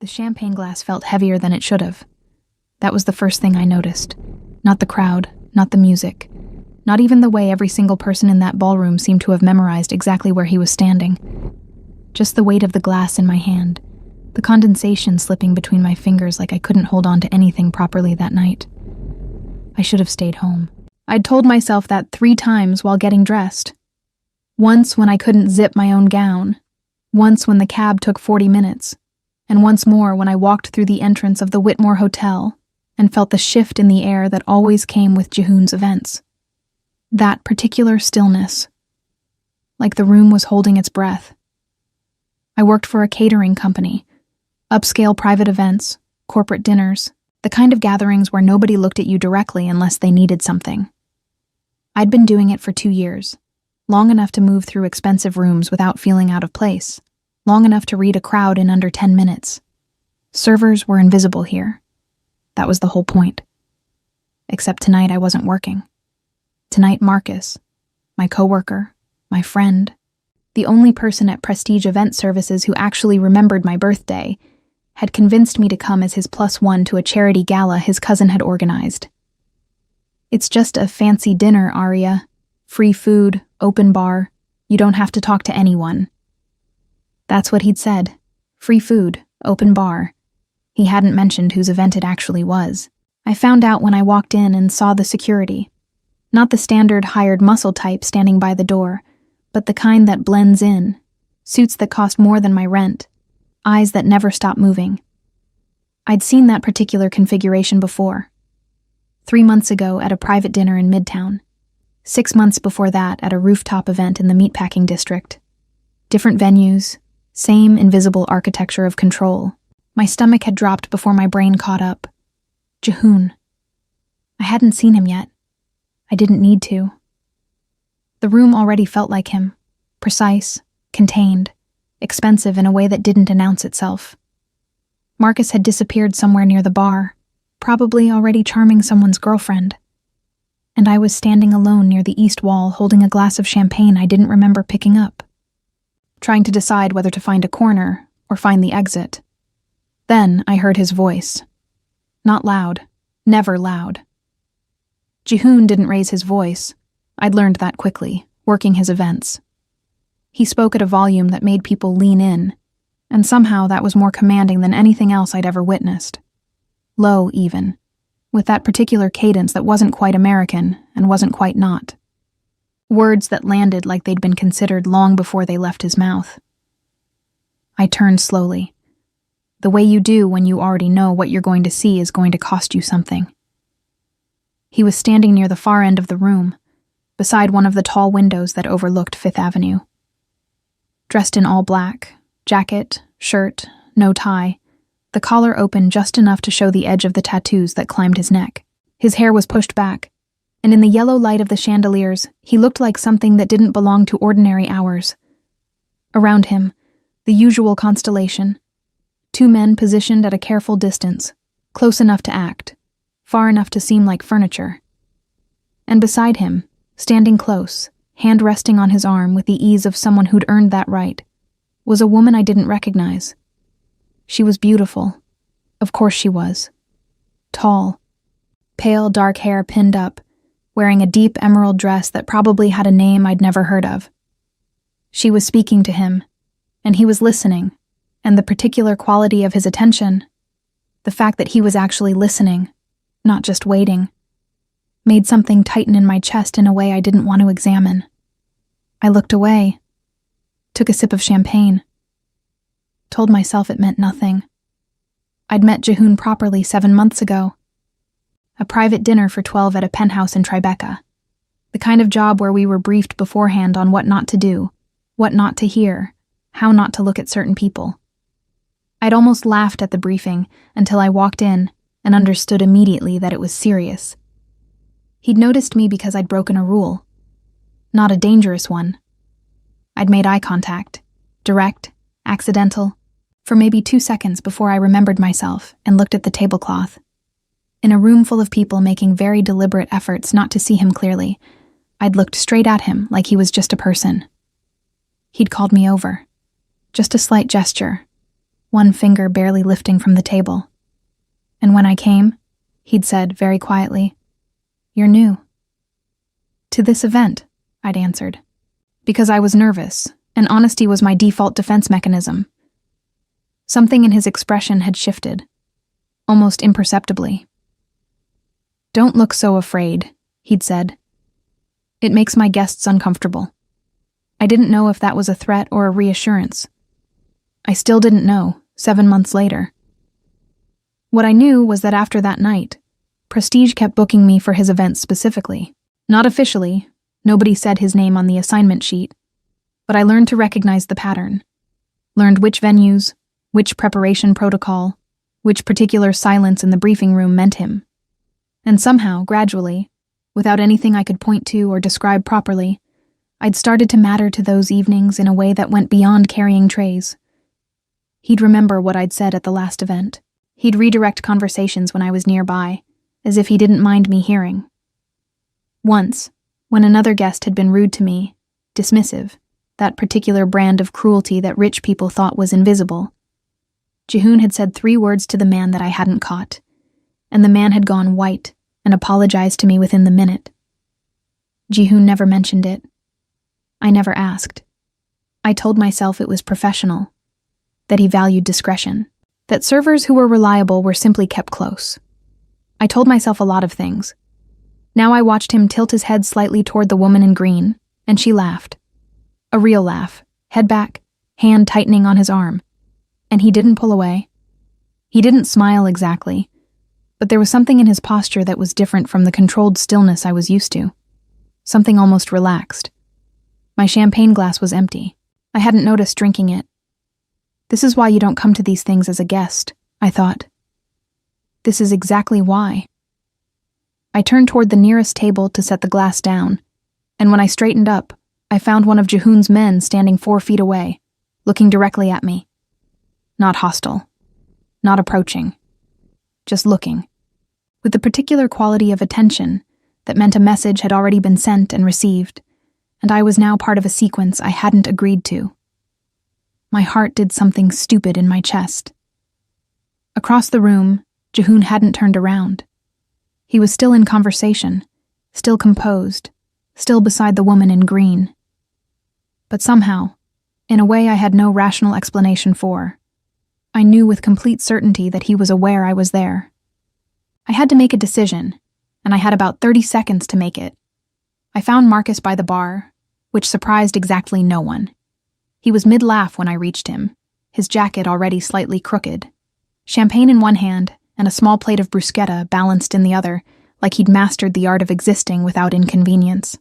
The champagne glass felt heavier than it should have. That was the first thing I noticed. Not the crowd, not the music, not even the way every single person in that ballroom seemed to have memorized exactly where he was standing. Just the weight of the glass in my hand, the condensation slipping between my fingers like I couldn't hold on to anything properly that night. I should have stayed home. I'd told myself that 3 times while getting dressed. Once when I couldn't zip my own gown, once when the cab took 40 minutes, and once more when I walked through the entrance of the Whitmore Hotel and felt the shift in the air that always came with Jihoon's events. That particular stillness, like the room was holding its breath. I worked for a catering company, upscale private events, corporate dinners, the kind of gatherings where nobody looked at you directly unless they needed something. I'd been doing it for 2 years, long enough to move through expensive rooms without feeling out of place, long enough to read a crowd in under 10 minutes. Servers were invisible here. That was the whole point. Except tonight I wasn't working. Tonight Marcus, my coworker, my friend, the only person at Prestige Event Services who actually remembered my birthday, had convinced me to come as his +1 to a charity gala his cousin had organized. It's just a fancy dinner, Arya. Free food, open bar, you don't have to talk to anyone. That's what he'd said. Free food, open bar. He hadn't mentioned whose event it actually was. I found out when I walked in and saw the security. Not the standard hired muscle type standing by the door, but the kind that blends in, suits that cost more than my rent, eyes that never stop moving. I'd seen that particular configuration before. 3 months ago at a private dinner in Midtown. 6 months before that at a rooftop event in the meatpacking district. Different venues, same invisible architecture of control. My stomach had dropped before my brain caught up. Jihoon. I hadn't seen him yet. I didn't need to. The room already felt like him, precise, contained, expensive in a way that didn't announce itself. Marcus had disappeared somewhere near the bar, probably already charming someone's girlfriend. And I was standing alone near the east wall holding a glass of champagne I didn't remember picking up, trying to decide whether to find a corner or find the exit. Then I heard his voice. Not loud, never loud. Jihoon didn't raise his voice. I'd learned that quickly, working his events. He spoke at a volume that made people lean in, and somehow that was more commanding than anything else I'd ever witnessed. Low, even, with that particular cadence that wasn't quite American and wasn't quite not. Words that landed like they'd been considered long before they left his mouth. I turned slowly. The way you do when you already know what you're going to see is going to cost you something. He was standing near the far end of the room, beside one of the tall windows that overlooked Fifth Avenue. Dressed in all black, jacket, shirt, no tie, the collar open just enough to show the edge of the tattoos that climbed his neck. His hair was pushed back, and in the yellow light of the chandeliers, he looked like something that didn't belong to ordinary hours. Around him, the usual constellation. 2 men positioned at a careful distance, close enough to act, far enough to seem like furniture. And beside him, standing close, hand resting on his arm with the ease of someone who'd earned that right, was a woman I didn't recognize. She was beautiful. Of course she was. Tall. Pale dark hair pinned up, wearing a deep emerald dress that probably had a name I'd never heard of. She was speaking to him, and he was listening, and the particular quality of his attention, the fact that he was actually listening, not just waiting, made something tighten in my chest in a way I didn't want to examine. I looked away, took a sip of champagne, told myself it meant nothing. I'd met Jihoon properly 7 months ago. A private dinner for 12 at a penthouse in Tribeca. The kind of job where we were briefed beforehand on what not to do, what not to hear, how not to look at certain people. I'd almost laughed at the briefing until I walked in and understood immediately that it was serious. He'd noticed me because I'd broken a rule. Not a dangerous one. I'd made eye contact, direct, accidental, for maybe 2 seconds before I remembered myself and looked at the tablecloth. In a room full of people making very deliberate efforts not to see him clearly, I'd looked straight at him like he was just a person. He'd called me over. Just a slight gesture. one finger barely lifting from the table. "And when I came," he'd said very quietly, "you're new." "To this event," I'd answered, because I was nervous, and honesty was my default defense mechanism. Something in his expression had shifted, almost imperceptibly. "Don't look so afraid," he'd said. "It makes my guests uncomfortable." I didn't know if that was a threat or a reassurance. I still didn't know, 7 months later. What I knew was that after that night, Prestige kept booking me for his events specifically. Not officially, nobody said his name on the assignment sheet, but I learned to recognize the pattern. Learned which venues, which preparation protocol, which particular silence in the briefing room meant him. And somehow, gradually, without anything I could point to or describe properly, I'd started to matter to those evenings in a way that went beyond carrying trays. He'd remember what I'd said at the last event. He'd redirect conversations when I was nearby, as if he didn't mind me hearing. Once, when another guest had been rude to me, dismissive, that particular brand of cruelty that rich people thought was invisible, Jihoon had said 3 words to the man that I hadn't caught, and the man had gone white and apologized to me within the minute. Jihoon never mentioned it. I never asked. I told myself it was professional, that he valued discretion, that servers who were reliable were simply kept close. I told myself a lot of things. Now I watched him tilt his head slightly toward the woman in green, and she laughed. A real laugh, head back, hand tightening on his arm. And he didn't pull away. He didn't smile exactly, but there was something in his posture that was different from the controlled stillness I was used to. Something almost relaxed. My champagne glass was empty. I hadn't noticed drinking it. This is why you don't come to these things as a guest, I thought. This is exactly why. I turned toward the nearest table to set the glass down, and when I straightened up, I found one of Jihoon's men standing 4 feet away, looking directly at me. Not hostile. Not approaching. Just looking. With the particular quality of attention that meant a message had already been sent and received, and I was now part of a sequence I hadn't agreed to. My heart did something stupid in my chest. Across the room, Jihoon hadn't turned around. He was still in conversation, still composed, still beside the woman in green. But somehow, in a way I had no rational explanation for, I knew with complete certainty that he was aware I was there. I had to make a decision, and I had about 30 seconds to make it. I found Marcus by the bar, which surprised exactly no one. He was mid-laugh when I reached him, his jacket already slightly crooked, champagne in one hand and a small plate of bruschetta balanced in the other, like he'd mastered the art of existing without inconvenience.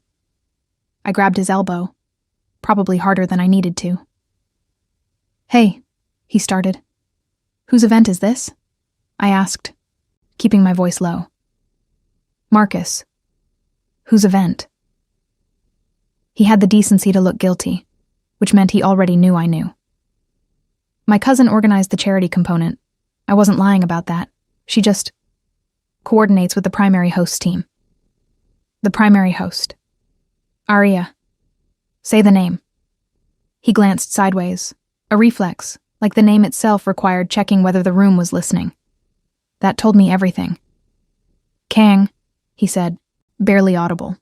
I grabbed his elbow, probably harder than I needed to. "Hey," he started. "Whose event is this?" I asked, keeping my voice low. "Marcus. Whose event?" He had the decency to look guilty, which meant he already knew I knew. "My cousin organized the charity component. I wasn't lying about that. She just coordinates with the primary host team." "The primary host. Arya. Say the name." He glanced sideways, a reflex, like the name itself required checking whether the room was listening. That told me everything. "Kang," he said, barely audible.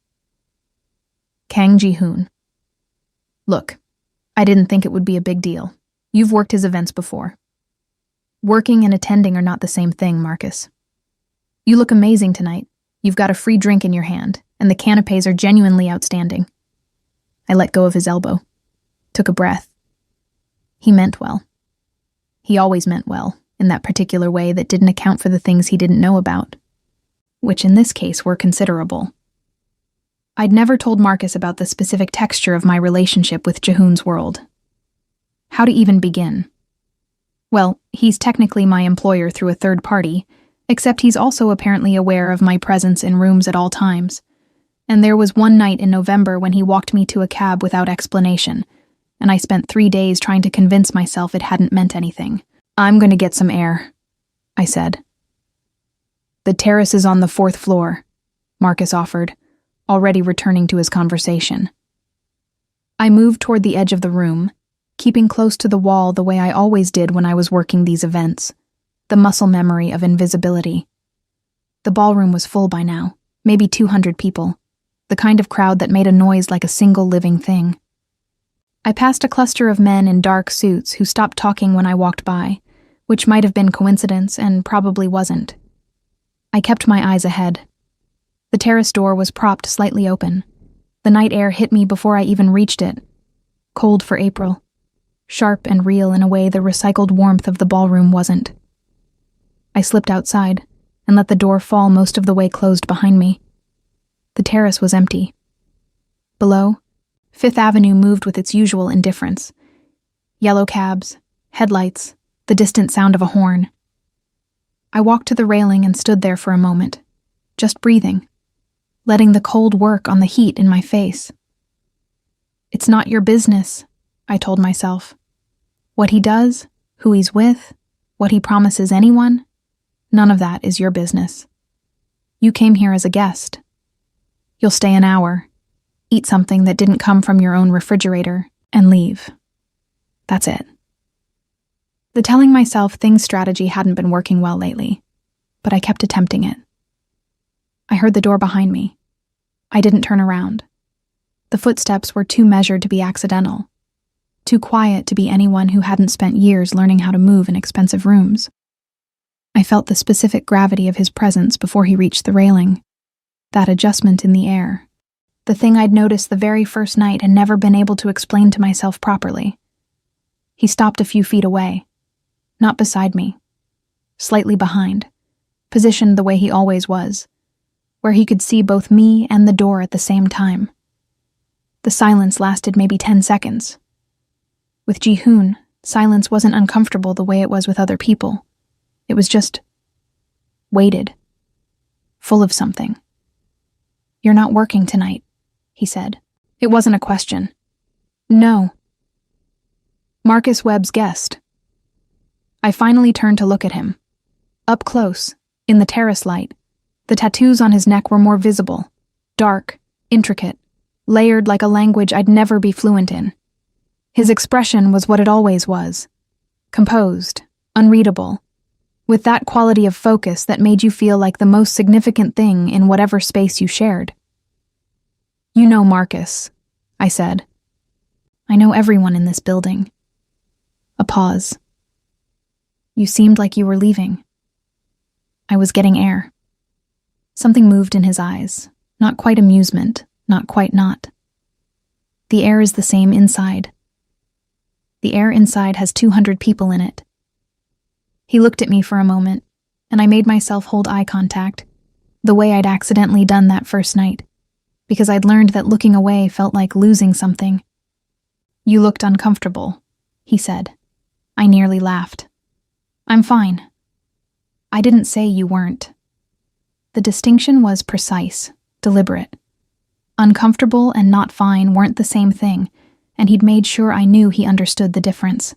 "Kang Jihoon. Look, I didn't think it would be a big deal. You've worked his events before. Working and attending are not the same thing, Marcus. You look amazing tonight. You've got a free drink in your hand, and the canapes are genuinely outstanding." I let go of his elbow, took a breath. He meant well. He always meant well, in that particular way that didn't account for the things he didn't know about, which in this case were considerable. I'd never told Marcus about the specific texture of my relationship with Jihoon's world. How to even begin? Well, he's technically my employer through a third party, except he's also apparently aware of my presence in rooms at all times. And there was one night in November when he walked me to a cab without explanation, and I spent 3 days trying to convince myself it hadn't meant anything. "I'm going to get some air," I said. "The terrace is on the 4th floor," Marcus offered, already returning to his conversation. I moved toward the edge of the room, keeping close to the wall the way I always did when I was working these events, the muscle memory of invisibility. The ballroom was full by now, maybe 200 people, the kind of crowd that made a noise like a single living thing. I passed a cluster of men in dark suits who stopped talking when I walked by, which might have been coincidence and probably wasn't. I kept my eyes ahead. The terrace door was propped slightly open. The night air hit me before I even reached it. Cold for April. Sharp and real in a way the recycled warmth of the ballroom wasn't. I slipped outside and let the door fall most of the way closed behind me. The terrace was empty. Below, Fifth Avenue moved with its usual indifference. Yellow cabs, headlights, the distant sound of a horn. I walked to the railing and stood there for a moment, just breathing, letting the cold work on the heat in my face. It's not your business, I told myself. What he does, who he's with, what he promises anyone, none of that is your business. You came here as a guest. You'll stay an hour, eat something that didn't come from your own refrigerator, and leave. That's it. The telling myself things strategy hadn't been working well lately, but I kept attempting it. I heard the door behind me. I didn't turn around. The footsteps were too measured to be accidental, too quiet to be anyone who hadn't spent years learning how to move in expensive rooms. I felt the specific gravity of his presence before he reached the railing, that adjustment in the air, the thing I'd noticed the very first night and never been able to explain to myself properly. He stopped a few feet away, not beside me, slightly behind, positioned the way he always was, where he could see both me and the door at the same time. The silence lasted maybe 10 seconds. With Ji-hoon, silence wasn't uncomfortable the way it was with other people. It was just weighted, full of something. "You're not working tonight," he said. It wasn't a question. No. Marcus Webb's guest. I finally turned to look at him. Up close, in the terrace light, the tattoos on his neck were more visible, dark, intricate, layered like a language I'd never be fluent in. His expression was what it always was, composed, unreadable, with that quality of focus that made you feel like the most significant thing in whatever space you shared. "You know Marcus," I said. "I know everyone in this building." A pause. "You seemed like you were leaving." I was getting air. Something moved in his eyes, not quite amusement, not quite not. The air is the same inside. The air inside has 200 people in it. He looked at me for a moment, and I made myself hold eye contact, the way I'd accidentally done that first night, because I'd learned that looking away felt like losing something. "You looked uncomfortable," he said. I nearly laughed. "I'm fine." I didn't say you weren't. The distinction was precise, deliberate. Uncomfortable and not fine weren't the same thing, and he'd made sure I knew he understood the difference.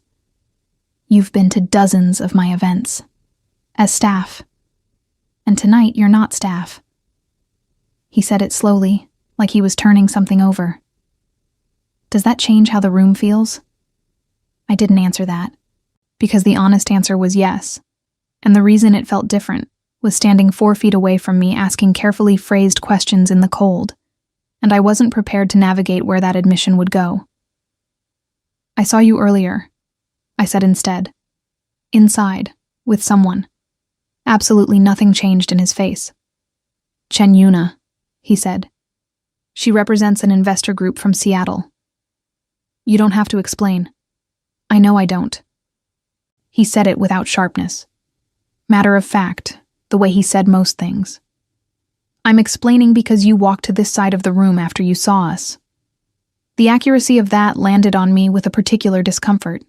"You've been to dozens of my events. As staff. And tonight you're not staff." He said it slowly, like he was turning something over. "Does that change how the room feels?" I didn't answer that, because the honest answer was yes, and the reason it felt different was standing 4 feet away from me asking carefully phrased questions in the cold, and I wasn't prepared to navigate where that admission would go. "I saw you earlier," I said instead. "Inside, with someone." Absolutely nothing changed in his face. "Chen Yuna," he said. "She represents an investor group from Seattle." "You don't have to explain." "I know I don't." He said it without sharpness. Matter of fact, the way he said most things. "I'm explaining because you walked to this side of the room after you saw us." The accuracy of that landed on me with a particular discomfort.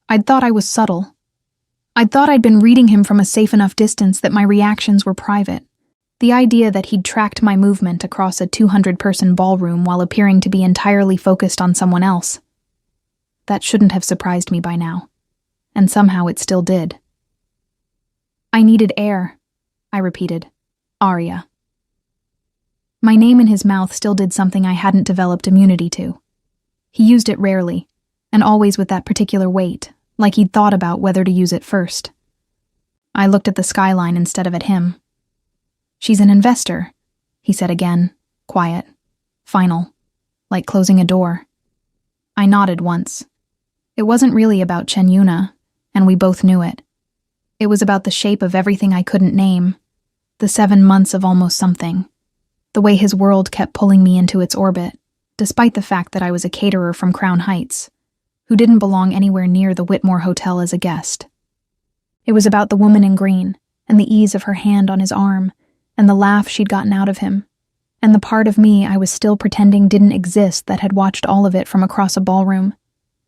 I'd thought I was subtle. I'd thought I'd been reading him from a safe enough distance that my reactions were private. The idea that he'd tracked my movement across a 200-person ballroom while appearing to be entirely focused on someone else. That shouldn't have surprised me by now. And somehow it still did. "I needed air," I repeated. "Arya." My name in his mouth still did something I hadn't developed immunity to. He used it rarely, and always with that particular weight, like he'd thought about whether to use it first. I looked at the skyline instead of at him. "She's an investor," he said again, quiet, final, like closing a door. I nodded once. It wasn't really about Chen Yuna, and we both knew it. It was about the shape of everything I couldn't name, the 7 months of almost something, the way his world kept pulling me into its orbit, despite the fact that I was a caterer from Crown Heights, who didn't belong anywhere near the Whitmore Hotel as a guest. It was about the woman in green, and the ease of her hand on his arm, and the laugh she'd gotten out of him, and the part of me I was still pretending didn't exist that had watched all of it from across a ballroom,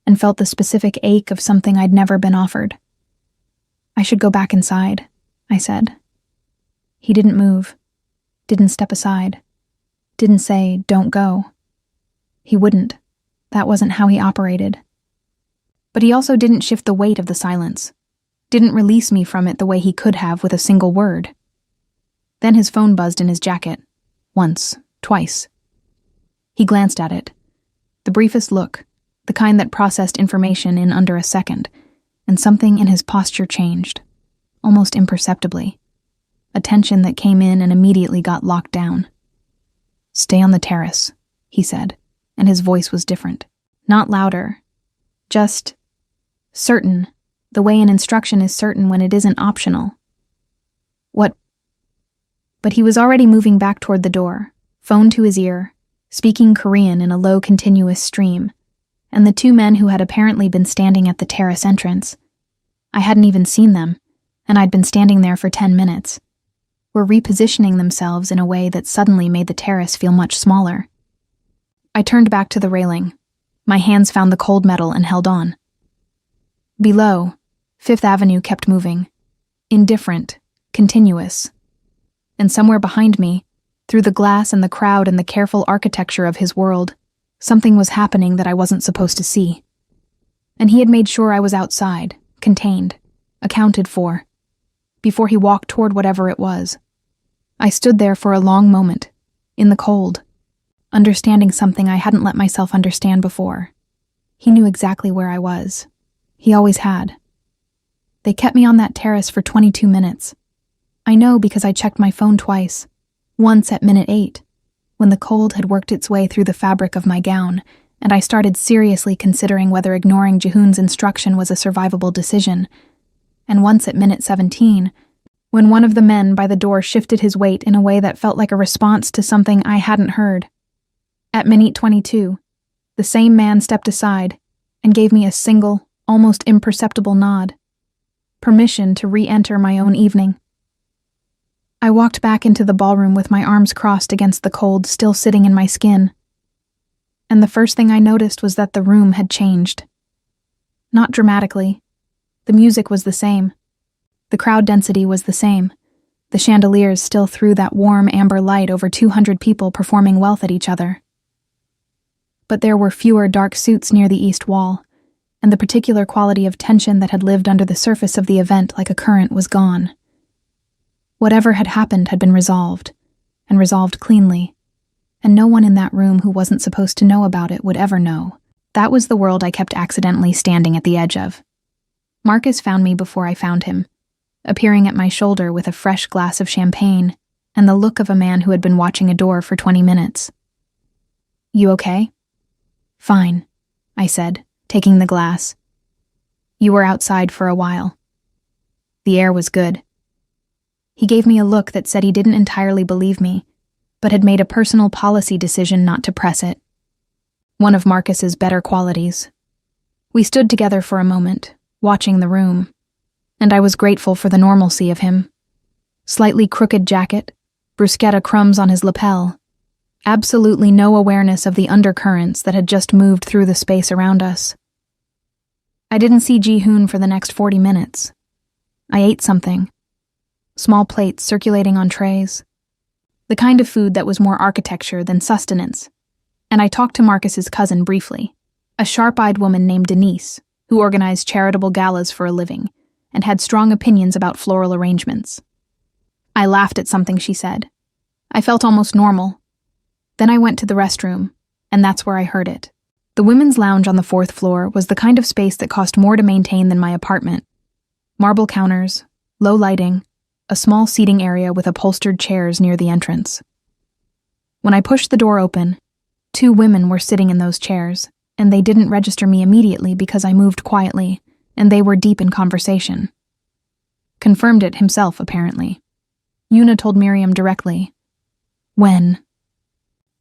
and felt the specific ache of something I'd never been offered. "I should go back inside," I said. He didn't move, didn't step aside, didn't say, "Don't go." He wouldn't. That wasn't how he operated. But he also didn't shift the weight of the silence, didn't release me from it the way he could have with a single word. Then his phone buzzed in his jacket. Once, twice. He glanced at it. The briefest look, the kind that processed information in under a second, and something in his posture changed, almost imperceptibly. A tension that came in and immediately got locked down. "Stay on the terrace," he said, and his voice was different. Not louder. Just certain, the way an instruction is certain when it isn't optional. "What?" But he was already moving back toward the door, phone to his ear, speaking Korean in a low continuous stream, and the two men who had apparently been standing at the terrace entrance, I hadn't even seen them, and I'd been standing there for 10 minutes, were repositioning themselves in a way that suddenly made the terrace feel much smaller. I turned back to the railing. My hands found the cold metal and held on. Below, Fifth Avenue kept moving. Indifferent, continuous. And somewhere behind me, through the glass and the crowd and the careful architecture of his world, something was happening that I wasn't supposed to see. And he had made sure I was outside, contained, accounted for, before he walked toward whatever it was. I stood there for a long moment, in the cold, understanding something I hadn't let myself understand before. He knew exactly where I was. He always had. They kept me on that terrace for 22 minutes. I know because I checked my phone twice, once at minute 8, when the cold had worked its way through the fabric of my gown, and I started seriously considering whether ignoring Jihoon's instruction was a survivable decision, and once at minute 17, when one of the men by the door shifted his weight in a way that felt like a response to something I hadn't heard. At minute 22, the same man stepped aside and gave me a single, almost imperceptible nod. Permission to re-enter my own evening. I walked back into the ballroom with my arms crossed against the cold still sitting in my skin. And the first thing I noticed was that the room had changed. Not dramatically. The music was the same. The crowd density was the same. The chandeliers still threw that warm amber light over 200 people performing wealth at each other. But there were fewer dark suits near the east wall, and the particular quality of tension that had lived under the surface of the event like a current was gone. Whatever had happened had been resolved, and resolved cleanly, and no one in that room who wasn't supposed to know about it would ever know. That was the world I kept accidentally standing at the edge of. Marcus found me before I found him, appearing at my shoulder with a fresh glass of champagne and the look of a man who had been watching a door for 20 minutes. "You okay?" "Fine," I said, taking the glass. "You were outside for a while." "The air was good." He gave me a look that said he didn't entirely believe me, but had made a personal policy decision not to press it. One of Marcus's better qualities. We stood together for a moment, watching the room, and I was grateful for the normalcy of him. Slightly crooked jacket, bruschetta crumbs on his lapel, absolutely no awareness of the undercurrents that had just moved through the space around us. I didn't see Ji-hoon for the next 40 minutes. I ate something. Small plates circulating on trays. The kind of food that was more architecture than sustenance. And I talked to Marcus's cousin briefly, a sharp-eyed woman named Denise, who organized charitable galas for a living, and had strong opinions about floral arrangements. I laughed at something she said. I felt almost normal. Then I went to the restroom, and that's where I heard it. The women's lounge on the 4th floor was the kind of space that cost more to maintain than my apartment. Marble counters, low lighting, a small seating area with upholstered chairs near the entrance. When I pushed the door open, 2 women were sitting in those chairs, and they didn't register me immediately because I moved quietly, and they were deep in conversation. Confirmed it himself, apparently. Yuna told Miriam directly. When?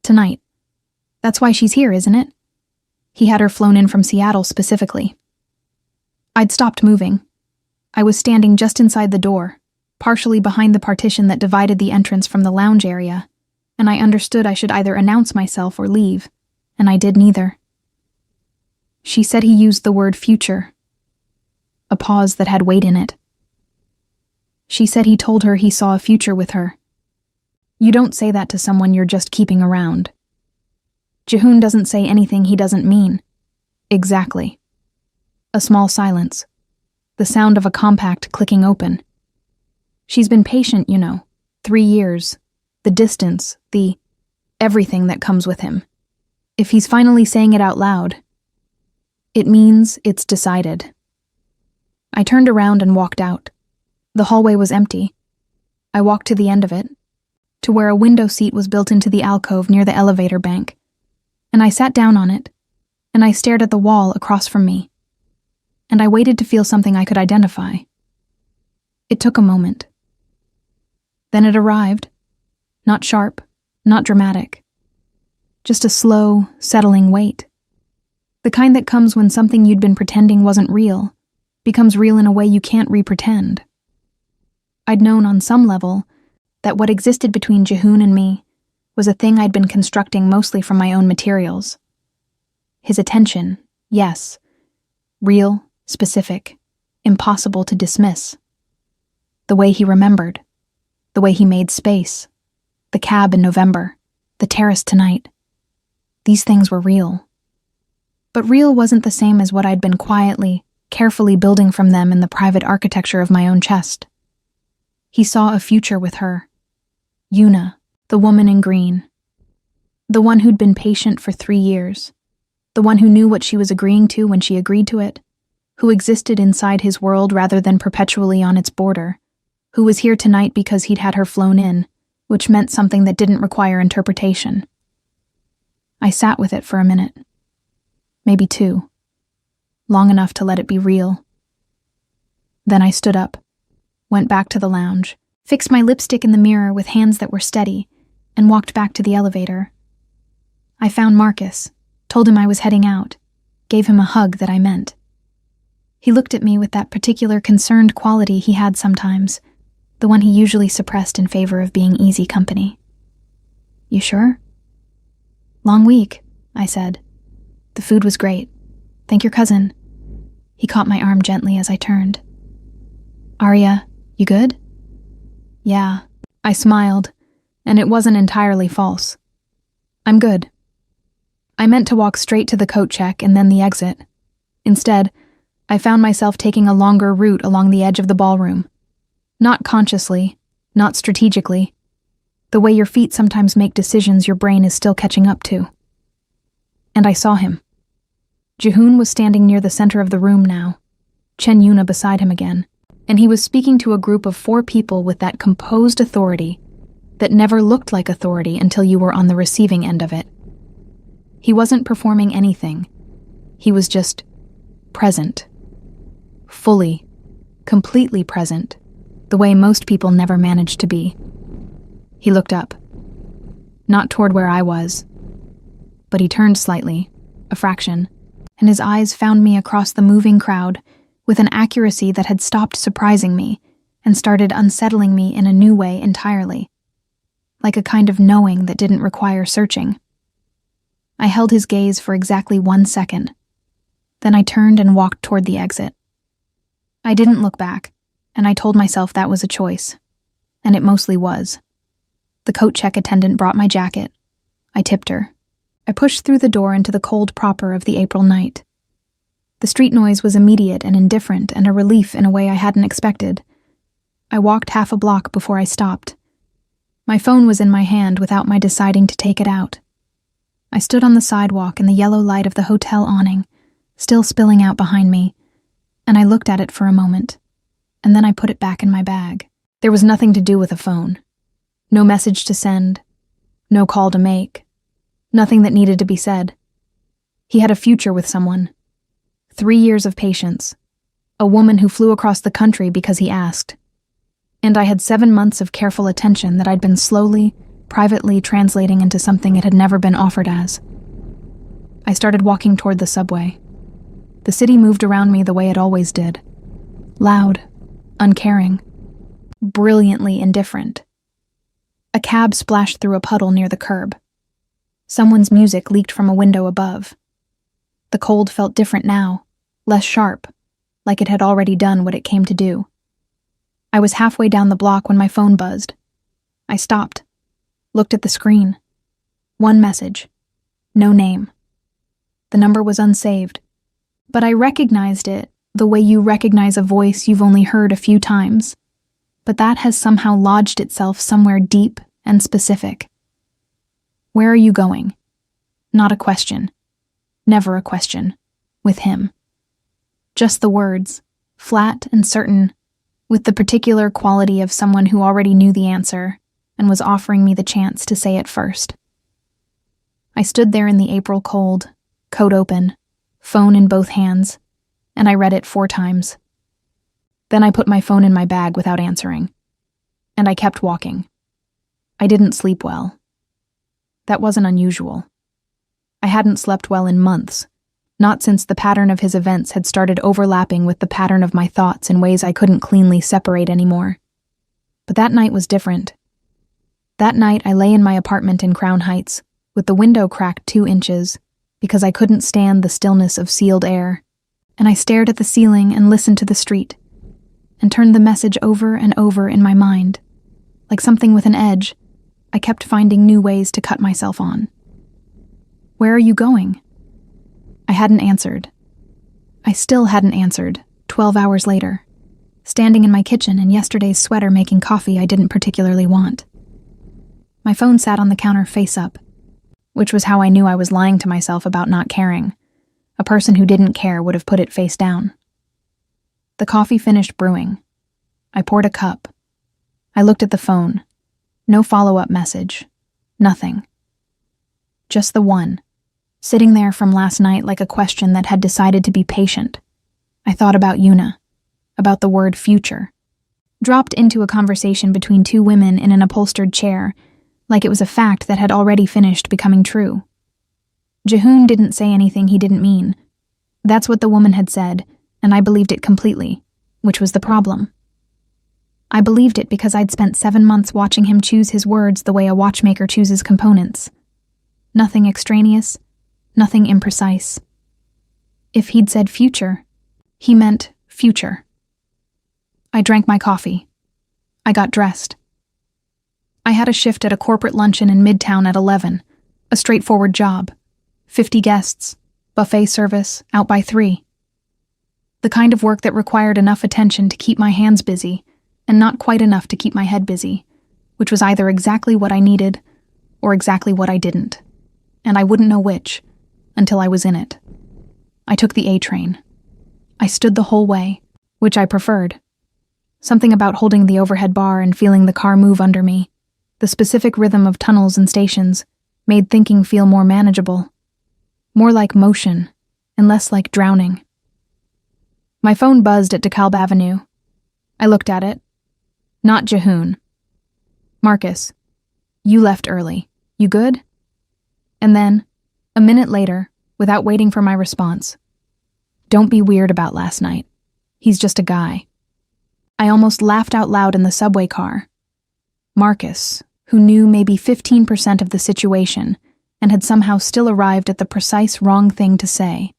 Tonight. That's why she's here, isn't it? He had her flown in from Seattle specifically. I'd stopped moving. I was standing just inside the door, partially behind the partition that divided the entrance from the lounge area, and I understood I should either announce myself or leave, and I did neither. She said he used the word future, a pause that had weight in it. She said he told her he saw a future with her. You don't say that to someone you're just keeping around. Jihoon doesn't say anything he doesn't mean. Exactly. A small silence. The sound of a compact clicking open. She's been patient, 3 years. The distance, the everything that comes with him. If he's finally saying it out loud, it means it's decided. I turned around and walked out. The hallway was empty. I walked to the end of it, to where a window seat was built into the alcove near the elevator bank, and I sat down on it, and I stared at the wall across from me, and I waited to feel something I could identify. It took a moment. Then it arrived. Not sharp, not dramatic. Just a slow, settling wait. The kind that comes when something you'd been pretending wasn't real becomes real in a way you can't re-pretend. I'd known on some level that what existed between Jihoon and me was a thing I'd been constructing mostly from my own materials. His attention, yes. Real, specific, impossible to dismiss. The way he remembered. The way he made space. The cab in November. The terrace tonight. These things were real. But real wasn't the same as what I'd been quietly, carefully building from them in the private architecture of my own chest. He saw a future with her. Yuna, the woman in green. The one who'd been patient for 3 years. The one who knew what she was agreeing to when she agreed to it. Who existed inside his world rather than perpetually on its border. Who was here tonight because he'd had her flown in, which meant something that didn't require interpretation. I sat with it for a minute. Maybe 2. Long enough to let it be real. Then I stood up, went back to the lounge, fixed my lipstick in the mirror with hands that were steady, and walked back to the elevator. I found Marcus, told him I was heading out, gave him a hug that I meant. He looked at me with that particular concerned quality he had sometimes, the one he usually suppressed in favor of being easy company. You sure? Long week, I said. The food was great. Thank your cousin. He caught my arm gently as I turned. Arya, you good? Yeah, I smiled, and it wasn't entirely false. I'm good. I meant to walk straight to the coat check and then the exit. Instead, I found myself taking a longer route along the edge of the ballroom. Not consciously, not strategically. The way your feet sometimes make decisions your brain is still catching up to. And I saw him. Jihoon was standing near the center of the room now, Chen Yuna beside him again, and he was speaking to a group of 4 people with that composed authority that never looked like authority until you were on the receiving end of it. He wasn't performing anything. He was just present. Fully, completely present, the way most people never manage to be. He looked up. Not toward where I was, but he turned slightly, a fraction, and his eyes found me across the moving crowd with an accuracy that had stopped surprising me and started unsettling me in a new way entirely, like a kind of knowing that didn't require searching. I held his gaze for exactly 1 second. Then I turned and walked toward the exit. I didn't look back, and I told myself that was a choice. And it mostly was. The coat check attendant brought my jacket. I tipped her. I pushed through the door into the cold proper of the April night. The street noise was immediate and indifferent and a relief in a way I hadn't expected. I walked half a block before I stopped. My phone was in my hand without my deciding to take it out. I stood on the sidewalk in the yellow light of the hotel awning, still spilling out behind me, and I looked at it for a moment, and then I put it back in my bag. There was nothing to do with a phone. No message to send. No call to make. Nothing that needed to be said. He had a future with someone. 3 years of patience. A woman who flew across the country because he asked. And I had 7 months of careful attention that I'd been slowly, privately translating into something it had never been offered as. I started walking toward the subway. The city moved around me the way it always did. Loud, uncaring, brilliantly indifferent. A cab splashed through a puddle near the curb. Someone's music leaked from a window above. The cold felt different now, less sharp, like it had already done what it came to do. I was halfway down the block when my phone buzzed. I stopped, looked at the screen. One message. No name. The number was unsaved, but I recognized it the way you recognize a voice you've only heard a few times, but that has somehow lodged itself somewhere deep and specific. Where are you going? Not a question. Never a question. With him. Just the words, flat and certain, with the particular quality of someone who already knew the answer and was offering me the chance to say it first. I stood there in the April cold, coat open, phone in both hands, and I read it 4 times. Then I put my phone in my bag without answering, and I kept walking. I didn't sleep well. That wasn't unusual. I hadn't slept well in months, not since the pattern of his events had started overlapping with the pattern of my thoughts in ways I couldn't cleanly separate anymore. But that night was different. That night I lay in my apartment in Crown Heights, with the window cracked 2 inches, because I couldn't stand the stillness of sealed air, and I stared at the ceiling and listened to the street, and turned the message over and over in my mind. Like something with an edge, I kept finding new ways to cut myself on. Where are you going? I hadn't answered. I still hadn't answered, 12 hours later, standing in my kitchen in yesterday's sweater making coffee I didn't particularly want. My phone sat on the counter face up, which was how I knew I was lying to myself about not caring. A person who didn't care would have put it face down. The coffee finished brewing. I poured a cup. I looked at the phone. No follow-up message. Nothing. Just the one, sitting there from last night like a question that had decided to be patient. I thought about Yuna, about the word future. Dropped into a conversation between 2 women in an upholstered chair, like it was a fact that had already finished becoming true. Jehoon didn't say anything he didn't mean. That's what the woman had said, and I believed it completely, which was the problem. I believed it because I'd spent 7 months watching him choose his words the way a watchmaker chooses components. Nothing extraneous, nothing imprecise. If he'd said future, he meant future. I drank my coffee. I got dressed. I had a shift at a corporate luncheon in Midtown at 11, a straightforward job. 50 guests, buffet service, out by 3. The kind of work that required enough attention to keep my hands busy, and not quite enough to keep my head busy, which was either exactly what I needed or exactly what I didn't, and I wouldn't know which until I was in it. I took the A train. I stood the whole way, which I preferred. Something about holding the overhead bar and feeling the car move under me, the specific rhythm of tunnels and stations, made thinking feel more manageable. More like motion, and less like drowning. My phone buzzed at DeKalb Avenue. I looked at it. Not Jehoon. Marcus, you left early. You good? And then, a minute later, without waiting for my response, don't be weird about last night. He's just a guy. I almost laughed out loud in the subway car. Marcus, who knew maybe 15% of the situation and had somehow still arrived at the precise wrong thing to say.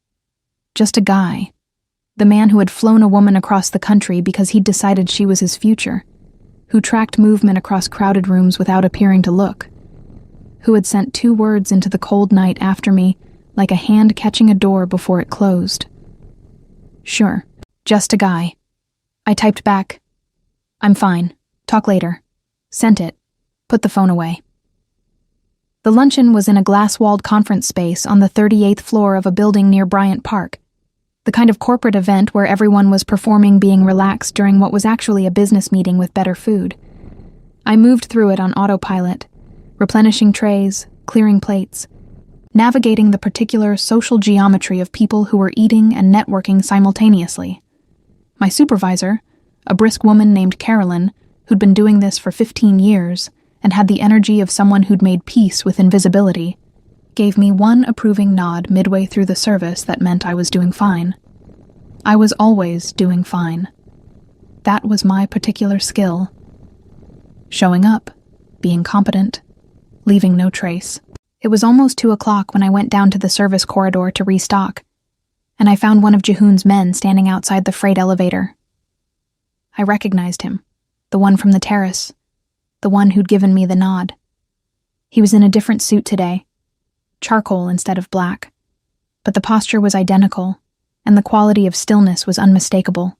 Just a guy. The man who had flown a woman across the country because he'd decided she was his future, who tracked movement across crowded rooms without appearing to look, who had sent 2 words into the cold night after me like a hand catching a door before it closed. Sure, just a guy. I typed back, I'm fine, talk later. Sent it, put the phone away. The luncheon was in a glass-walled conference space on the 38th floor of a building near Bryant Park, the kind of corporate event where everyone was performing being relaxed during what was actually a business meeting with better food. I moved through it on autopilot, replenishing trays, clearing plates, navigating the particular social geometry of people who were eating and networking simultaneously. My supervisor, a brisk woman named Carolyn, who'd been doing this for 15 years and had the energy of someone who'd made peace with invisibility, gave me one approving nod midway through the service that meant I was doing fine. I was always doing fine. That was my particular skill. Showing up, being competent, leaving no trace. It was almost 2 o'clock when I went down to the service corridor to restock, and I found one of Jehoon's men standing outside the freight elevator. I recognized him, the one from the terrace, the one who'd given me the nod. He was in a different suit today, charcoal instead of black, but the posture was identical, and the quality of stillness was unmistakable.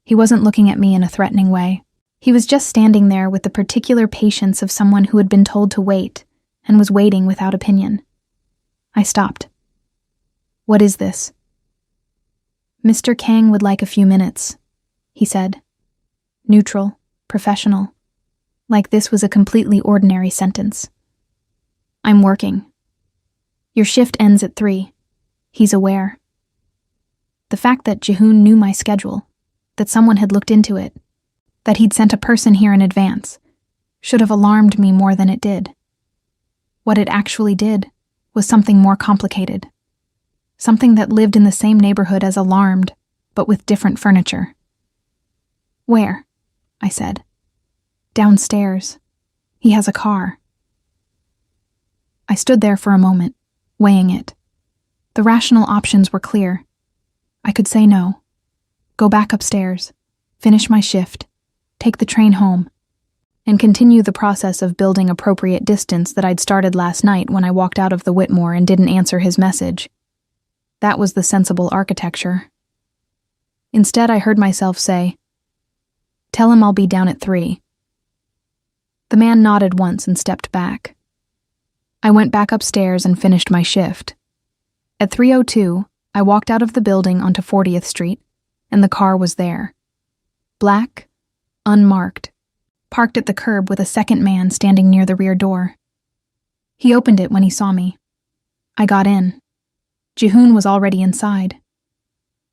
He wasn't looking at me in a threatening way. He was just standing there with the particular patience of someone who had been told to wait and was waiting without opinion. I stopped. "What is this?" "Mr. Kang would like a few minutes," he said. Neutral, professional, like this was a completely ordinary sentence. "I'm working. Your shift ends at 3. He's aware." The fact that Jehoon knew my schedule, that someone had looked into it, that he'd sent a person here in advance, should have alarmed me more than it did. What it actually did was something more complicated. Something that lived in the same neighborhood as Alarmed, but with different furniture. "Where?" I said. "Downstairs. He has a car." I stood there for a moment, weighing it. The rational options were clear. I could say no, go back upstairs, finish my shift, take the train home, and continue the process of building appropriate distance that I'd started last night when I walked out of the Whitmore and didn't answer his message. That was the sensible architecture. Instead, I heard myself say, "Tell him I'll be down at 3. The man nodded once and stepped back. I went back upstairs and finished my shift. At 3:02, I walked out of the building onto 40th Street, and the car was there. Black, unmarked, parked at the curb with a second man standing near the rear door. He opened it when he saw me. I got in. Jehoon was already inside.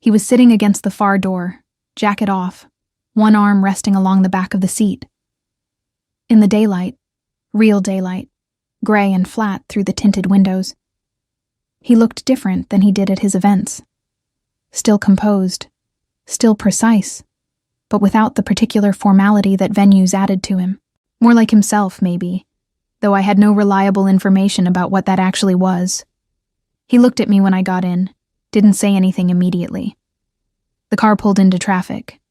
He was sitting against the far door, jacket off, one arm resting along the back of the seat. In the daylight, real daylight, gray and flat through the tinted windows, he looked different than he did at his events. Still composed, still precise, but without the particular formality that venues added to him. More like himself, maybe, though I had no reliable information about what that actually was. He looked at me when I got in, didn't say anything immediately. The car pulled into traffic.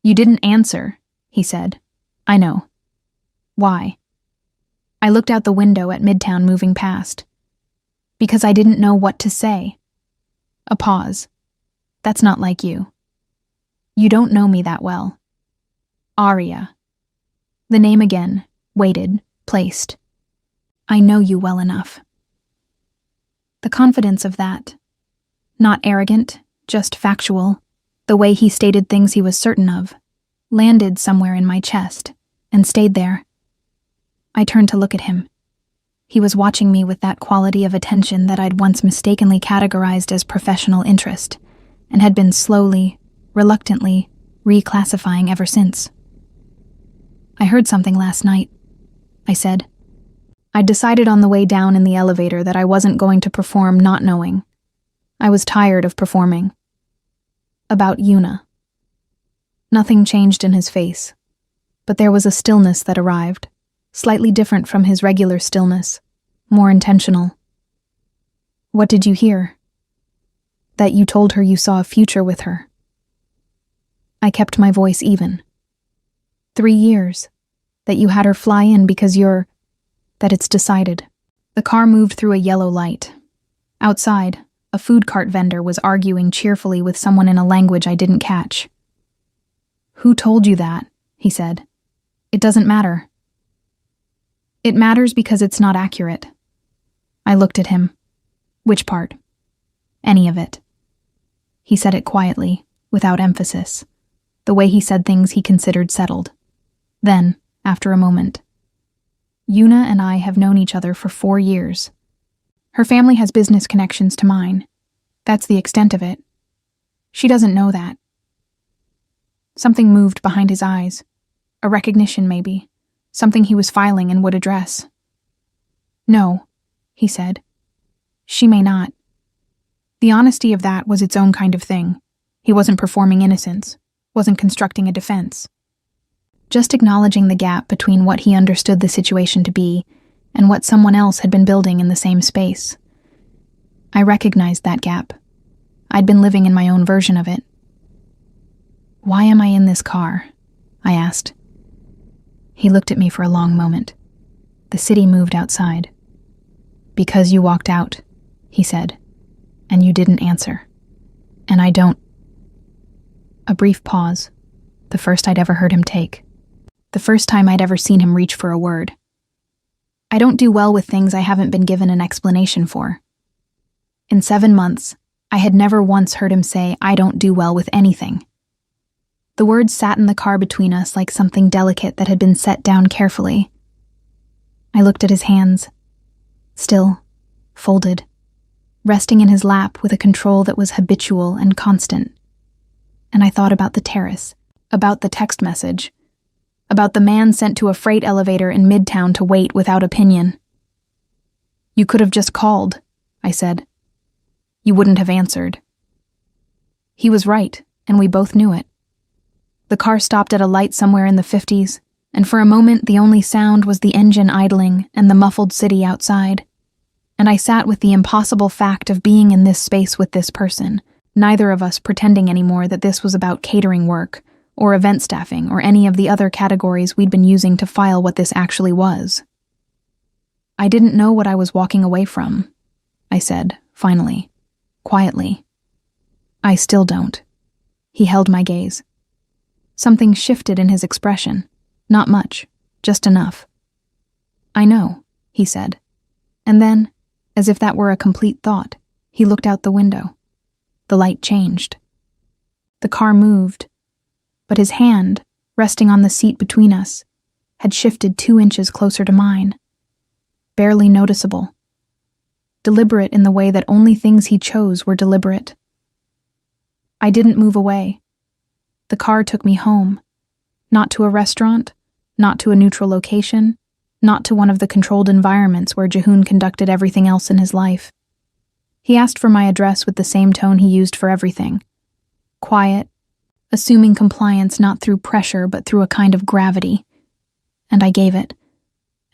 "You didn't answer," he said. "I know." "Why?" I looked out the window at Midtown moving past. "Because I didn't know what to say." A pause. "That's not like you. You don't know me that well." "Aria." The name again, weighted, placed. "I know you well enough." The confidence of that. Not arrogant, just factual, the way he stated things he was certain of, landed somewhere in my chest and stayed there. I turned to look at him. He was watching me with that quality of attention that I'd once mistakenly categorized as professional interest, and had been slowly, reluctantly, reclassifying ever since. "I heard something last night," I said. I'd decided on the way down in the elevator that I wasn't going to perform not knowing. I was tired of performing. About Yuna. Nothing changed in his face, but there was a stillness that arrived, slightly different from his regular stillness, more intentional. "What did you hear?" "That you told her you saw a future with her." I kept my voice even. 3 years. That you had her fly in because that it's decided. The car moved through a yellow light. Outside, a food cart vendor was arguing cheerfully with someone in a language I didn't catch. "Who told you that?" he said. "It doesn't matter." It matters because it's not accurate. I looked at him. Which part? Any of it. He said it quietly, without emphasis, the way he said things he considered settled. Then, after a moment, Yuna and I have known each other for 4 years. Her family has business connections to mine. That's the extent of it. She doesn't know that. Something moved behind his eyes. A recognition, maybe. Something he was filing and would address. No, he said. She may not. The honesty of that was its own kind of thing. He wasn't performing innocence, wasn't constructing a defense. Just acknowledging the gap between what he understood the situation to be and what someone else had been building in the same space. I recognized that gap. I'd been living in my own version of it. Why am I in this car? I asked. He looked at me for a long moment. The city moved outside. Because you walked out, he said, and you didn't answer. And I don't. A brief pause, the first I'd ever heard him take. The first time I'd ever seen him reach for a word. I don't do well with things I haven't been given an explanation for. In 7 months, I had never once heard him say, I don't do well with anything. The words sat in the car between us like something delicate that had been set down carefully. I looked at his hands. Still, folded, resting in his lap with a control that was habitual and constant. And I thought about the terrace, about the text message, about the man sent to a freight elevator in Midtown to wait without opinion. You could have just called, I said. You wouldn't have answered. He was right, and we both knew it. The car stopped at a light somewhere in the 50s, and for a moment the only sound was the engine idling and the muffled city outside. And I sat with the impossible fact of being in this space with this person, neither of us pretending anymore that this was about catering work, or event staffing, or any of the other categories we'd been using to file what this actually was. I didn't know what I was walking away from, I said, finally, quietly. I still don't. He held my gaze. Something shifted in his expression. Not much, just enough. I know, he said. And then, as if that were a complete thought, he looked out the window. The light changed. The car moved, but his hand, resting on the seat between us, had shifted 2 inches closer to mine. Barely noticeable. Deliberate in the way that only things he chose were deliberate. I didn't move away. The car took me home. Not to a restaurant, not to a neutral location, not to one of the controlled environments where Jehoon conducted everything else in his life. He asked for my address with the same tone he used for everything. Quiet, assuming compliance not through pressure but through a kind of gravity. And I gave it.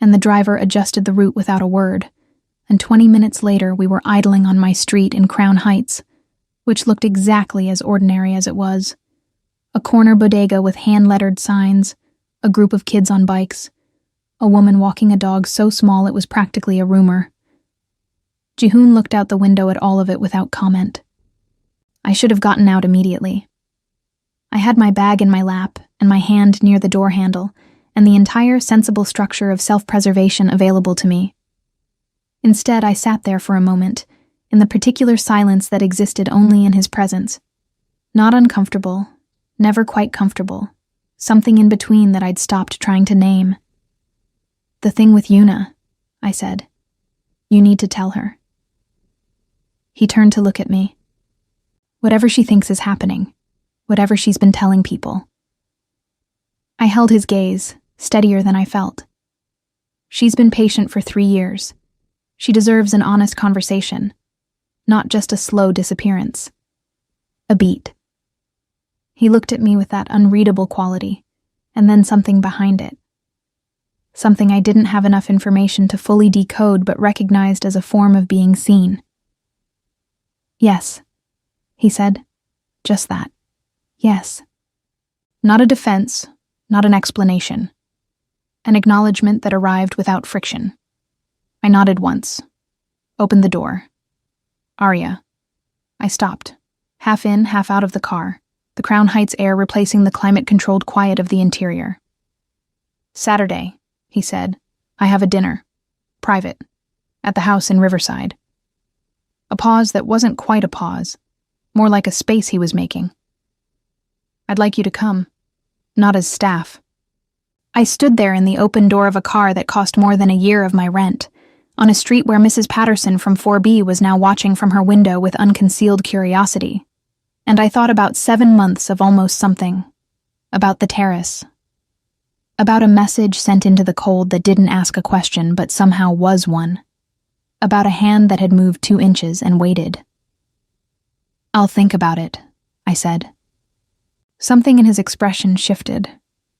And the driver adjusted the route without a word. And 20 minutes later we were idling on my street in Crown Heights, which looked exactly as ordinary as it was. A corner bodega with hand-lettered signs, a group of kids on bikes, a woman walking a dog so small it was practically a rumor. Jehoon looked out the window at all of it without comment. I should have gotten out immediately. I had my bag in my lap and my hand near the door handle and the entire sensible structure of self-preservation available to me. Instead, I sat there for a moment, in the particular silence that existed only in his presence. Not uncomfortable, never quite comfortable, something in between that I'd stopped trying to name. The thing with Yuna, I said. You need to tell her. He turned to look at me. Whatever she thinks is happening, whatever she's been telling people. I held his gaze, steadier than I felt. She's been patient for 3 years. She deserves an honest conversation, not just a slow disappearance. A beat. He looked at me with that unreadable quality, and then something behind it. Something I didn't have enough information to fully decode but recognized as a form of being seen. Yes, he said. Just that. Yes. Not a defense, not an explanation. An acknowledgement that arrived without friction. I nodded once. Opened the door. Arya. I stopped, half in, half out of the car, the Crown Heights air replacing the climate-controlled quiet of the interior. Saturday, he said, I have a dinner. Private. At the house in Riverside. A pause that wasn't quite a pause. More like a space he was making. I'd like you to come. Not as staff. I stood there in the open door of a car that cost more than a year of my rent, on a street where Mrs. Patterson from 4B was now watching from her window with unconcealed curiosity. And I thought about 7 months of almost something. About the terrace. About a message sent into the cold that didn't ask a question but somehow was one. About a hand that had moved 2 inches and waited. I'll think about it, I said. Something in his expression shifted.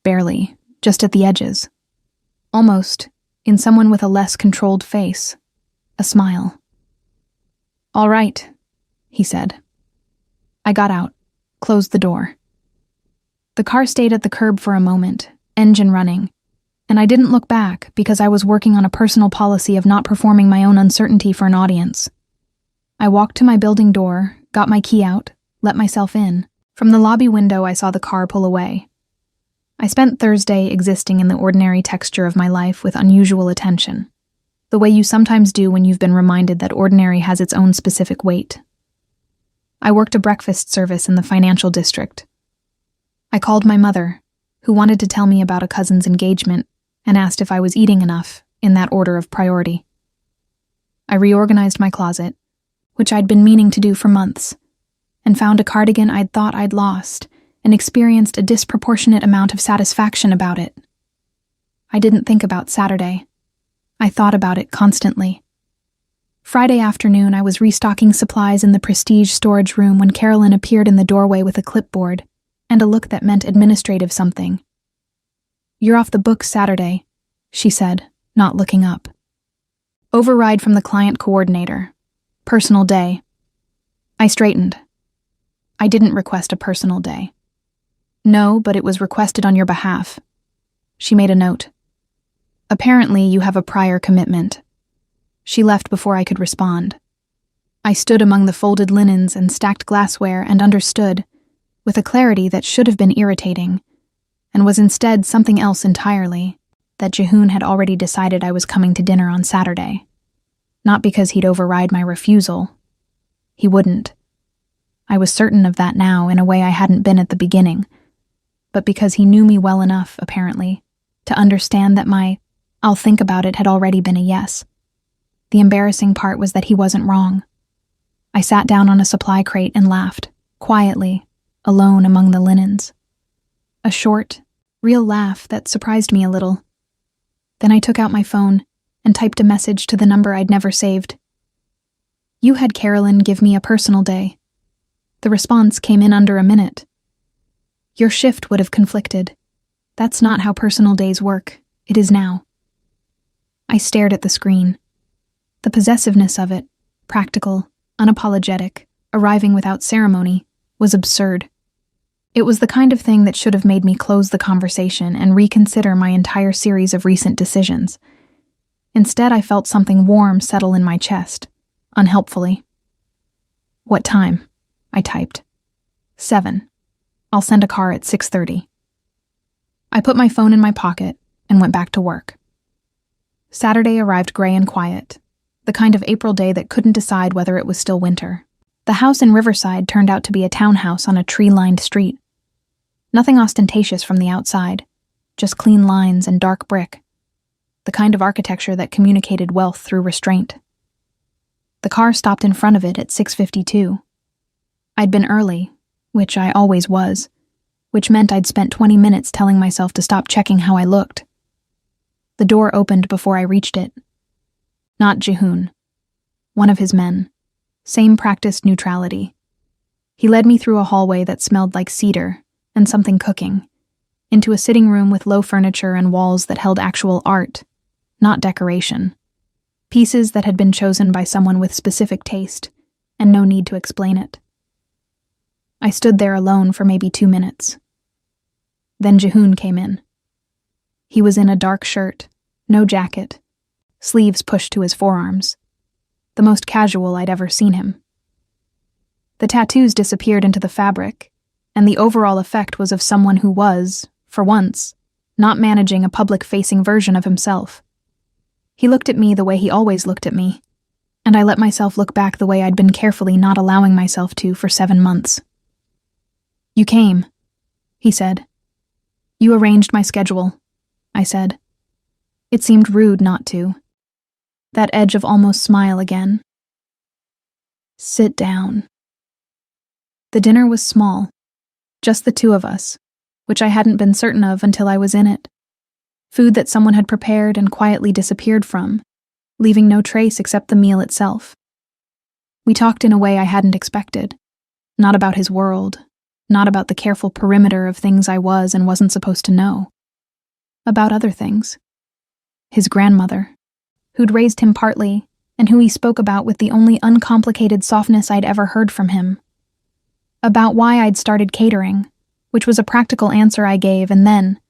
Barely, just at the edges. Almost, in someone with a less controlled face. A smile. All right, he said. I got out, closed the door. The car stayed at the curb for a moment, engine running, and I didn't look back because I was working on a personal policy of not performing my own uncertainty for an audience. I walked to my building door, got my key out, let myself in. From the lobby window, I saw the car pull away. I spent Thursday existing in the ordinary texture of my life with unusual attention, the way you sometimes do when you've been reminded that ordinary has its own specific weight. I worked a breakfast service in the financial district. I called my mother, who wanted to tell me about a cousin's engagement, and asked if I was eating enough, in that order of priority. I reorganized my closet, which I'd been meaning to do for months, and found a cardigan I'd thought I'd lost, and experienced a disproportionate amount of satisfaction about it. I didn't think about Saturday. I thought about it constantly. Friday afternoon, I was restocking supplies in the prestige storage room when Carolyn appeared in the doorway with a clipboard and a look that meant administrative something. You're off the books Saturday, she said, not looking up. Override from the client coordinator. Personal day. I straightened. I didn't request a personal day. No, but it was requested on your behalf. She made a note. Apparently, you have a prior commitment. She left before I could respond. I stood among the folded linens and stacked glassware and understood, with a clarity that should have been irritating, and was instead something else entirely, that Jehoon had already decided I was coming to dinner on Saturday. Not because he'd override my refusal. He wouldn't. I was certain of that now in a way I hadn't been at the beginning, but because he knew me well enough, apparently, to understand that my "I'll think about it" had already been a yes. The embarrassing part was that he wasn't wrong. I sat down on a supply crate and laughed, quietly, alone among the linens. A short, real laugh that surprised me a little. Then I took out my phone and typed a message to the number I'd never saved. You had Carolyn give me a personal day. The response came in under a minute. Your shift would have conflicted. That's not how personal days work. It is now. I stared at the screen. The possessiveness of it, practical, unapologetic, arriving without ceremony, was absurd. It was the kind of thing that should have made me close the conversation and reconsider my entire series of recent decisions. Instead, I felt something warm settle in my chest, unhelpfully. What time? I typed. 7. I'll send a car at 6:30. I put my phone in my pocket and went back to work. Saturday arrived gray and quiet, the kind of April day that couldn't decide whether it was still winter. The house in Riverside turned out to be a townhouse on a tree-lined street. Nothing ostentatious from the outside, just clean lines and dark brick. The kind of architecture that communicated wealth through restraint. The car stopped in front of it at 6:52. I'd been early, which I always was, which meant I'd spent 20 minutes telling myself to stop checking how I looked. The door opened before I reached it. Not Jehoon. One of his men. Same practiced neutrality. He led me through a hallway that smelled like cedar and something cooking, into a sitting room with low furniture and walls that held actual art, not decoration. Pieces that had been chosen by someone with specific taste, and no need to explain it. I stood there alone for maybe 2 minutes. Then Jehoon came in. He was in a dark shirt, no jacket, sleeves pushed to his forearms, the most casual I'd ever seen him. The tattoos disappeared into the fabric, and the overall effect was of someone who was, for once, not managing a public-facing version of himself. He looked at me the way he always looked at me, and I let myself look back the way I'd been carefully not allowing myself to for 7 months. "You came," he said. "You arranged my schedule," I said. It seemed rude not to. That edge of almost smile again. "Sit down." The dinner was small, just the two of us, which I hadn't been certain of until I was in it. Food that someone had prepared and quietly disappeared from, leaving no trace except the meal itself. We talked in a way I hadn't expected. Not about his world, not about the careful perimeter of things I was and wasn't supposed to know. About other things. His grandmother, who'd raised him partly, and who he spoke about with the only uncomplicated softness I'd ever heard from him. About why I'd started catering, which was a practical answer I gave, and then,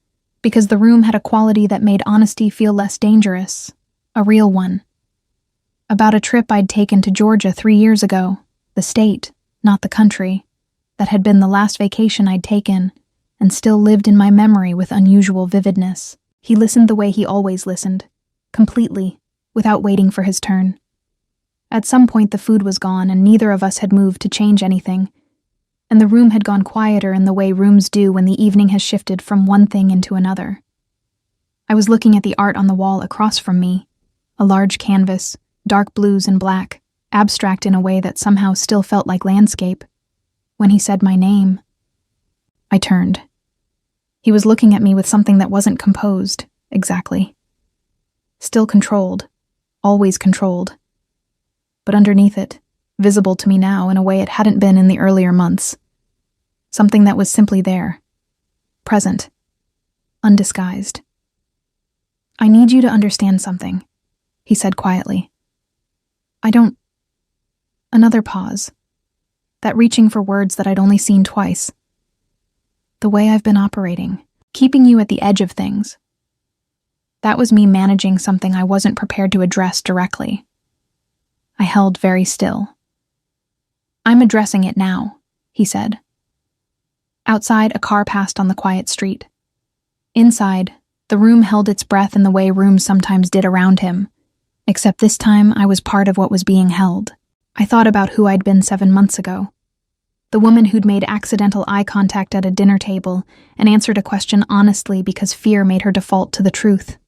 because the room had a quality that made honesty feel less dangerous, a real one. About a trip I'd taken to Georgia 3 years ago, the state, not the country, that had been the last vacation I'd taken, and still lived in my memory with unusual vividness. He listened the way he always listened, completely, without waiting for his turn. At some point the food was gone and neither of us had moved to change anything, and the room had gone quieter in the way rooms do when the evening has shifted from one thing into another. I was looking at the art on the wall across from me, a large canvas, dark blues and black, abstract in a way that somehow still felt like landscape. When he said my name, I turned. He was looking at me with something that wasn't composed, exactly. Still controlled, always controlled. But underneath it, visible to me now in a way it hadn't been in the earlier months. Something that was simply there, present, undisguised. "I need you to understand something," he said quietly. "I don't..." Another pause. That reaching for words that I'd only seen twice. "The way I've been operating, keeping you at the edge of things." That was me managing something I wasn't prepared to address directly. I held very still. "I'm addressing it now," he said. Outside, a car passed on the quiet street. Inside, the room held its breath in the way rooms sometimes did around him, except this time I was part of what was being held. I thought about who I'd been 7 months ago. The woman who'd made accidental eye contact at a dinner table and answered a question honestly because fear made her default to the truth.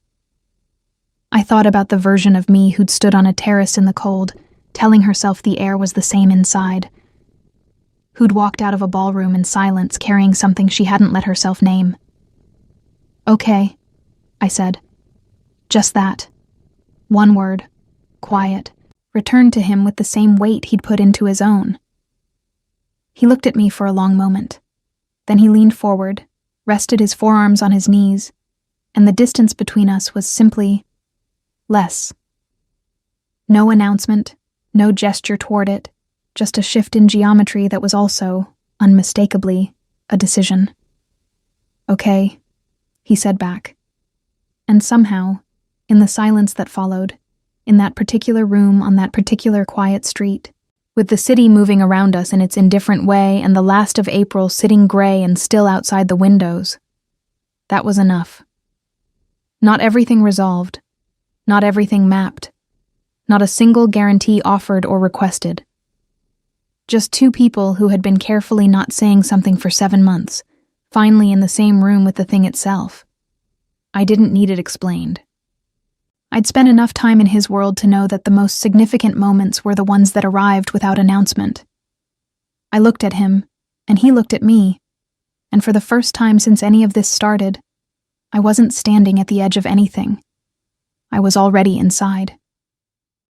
I thought about the version of me who'd stood on a terrace in the cold, telling herself the air was the same inside. Who'd walked out of a ballroom in silence carrying something she hadn't let herself name. "Okay," I said. Just that. One word. Quiet. Returned to him with the same weight he'd put into his own. He looked at me for a long moment. Then he leaned forward, rested his forearms on his knees, and the distance between us was simply less. No announcement, no gesture toward it, just a shift in geometry that was also, unmistakably, a decision. "Okay," he said back. And somehow, in the silence that followed, in that particular room on that particular quiet street, with the city moving around us in its indifferent way and the last of April sitting gray and still outside the windows, that was enough. Not everything resolved, not everything mapped, not a single guarantee offered or requested. Just two people who had been carefully not saying something for 7 months, finally in the same room with the thing itself. I didn't need it explained. I'd spent enough time in his world to know that the most significant moments were the ones that arrived without announcement. I looked at him, and he looked at me, and for the first time since any of this started, I wasn't standing at the edge of anything. I was already inside.